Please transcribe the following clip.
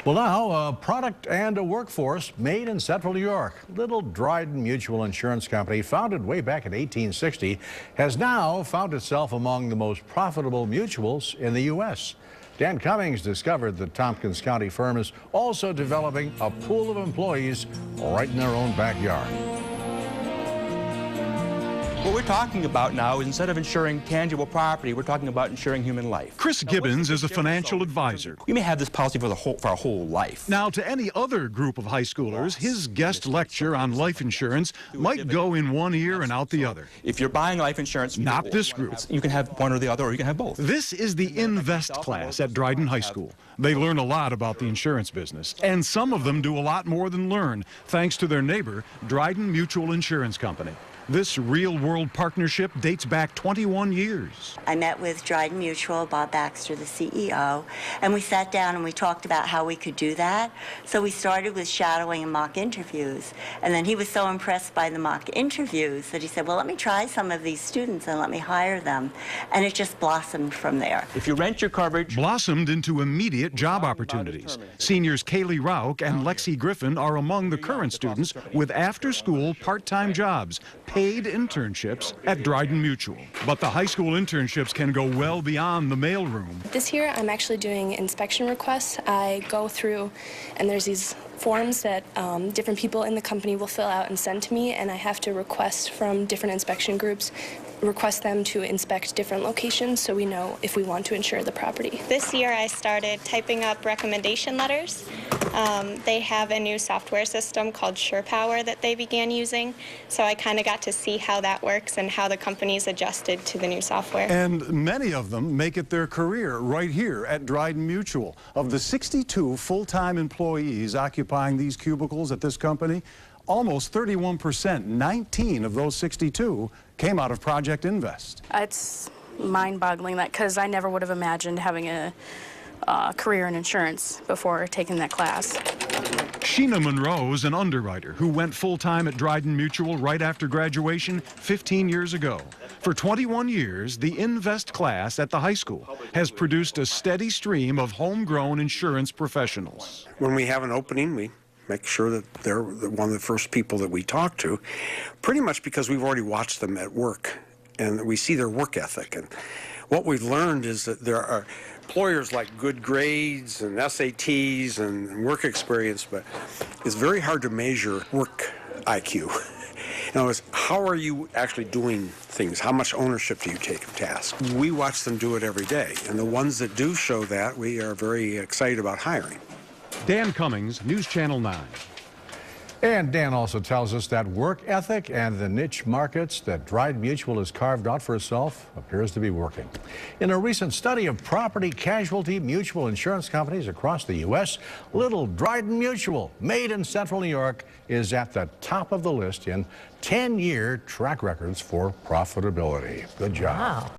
Well, now, a product and a workforce made in central New York. Little Dryden Mutual Insurance Company, founded way back in 1860, has now found itself among the most profitable mutuals in the U.S. Dan Cummings discovered the Tompkins County firm is also developing a pool of employees right in their own backyard. What we're talking about now is instead of insuring tangible property, we're talking about insuring human life. Chris Gibbons is a financial advisor. You may have this policy for our whole life. Now, to any other group of high schoolers, his guest lecture on life insurance might go in one ear and out the other. If you're buying life insurance, not this group. You can have one or the other, or you can have both. This is the InVEST class at Dryden High School. They learn a lot about the insurance business, and some of them do a lot more than learn, thanks to their neighbor, Dryden Mutual Insurance Company. This real-world partnership dates back 21 years. I met with Dryden Mutual, Bob Baxter, the CEO, and we sat down and we talked about how we could do that. So we started with shadowing and mock interviews. And then he was so impressed by the mock interviews that he said, well, let me try some of these students and let me hire them. And it just blossomed from there. If you rent your coverage... Blossomed into immediate job opportunities. Seniors Kaylee Rauch and Lexi Griffin are among the current students with after-school part-time jobs, paid internships at Dryden Mutual. But the high school internships can go well beyond the mailroom. This year I'm actually doing inspection requests. I go through and there's these forms that different people in the company will fill out and send to me, and I have to request from different inspection groups, request them to inspect different locations so we know if we want to insure the property. This year I started typing up recommendation letters. They have a new software system called SurePower that they began using, so I kind of got to see how that works and how the company's adjusted to the new software. And many of them make it their career right here at Dryden Mutual. Of the 62 full-time employees occupying these cubicles at this company, almost 31%, 19 of those 62, came out of Project InVEST. It's mind-boggling that, because I never would have imagined having a career in insurance before taking that class. Sheena Monroe is an underwriter who went full-time at Dryden Mutual right after graduation 15 years ago. For 21 years, the InVEST class at the high school has produced a steady stream of homegrown insurance professionals. When we have an opening, we make sure that they're one of the first people that we talk to, pretty much because we've already watched them at work and we see their work ethic. And what we've learned is that there are employers like good grades and SATs and work experience, but it's very hard to measure work IQ. In other words, how are you actually doing things? How much ownership do you take of tasks? We watch them do it every day, and the ones that do show that, we are very excited about hiring. Dan Cummings, News Channel 9. And Dan also tells us that work ethic and the niche markets that Dryden Mutual has carved out for itself appears to be working. In a recent study of property casualty mutual insurance companies across the U.S., little Dryden Mutual, made in central New York, is at the top of the list in 10-year track records for profitability. Good job. Wow.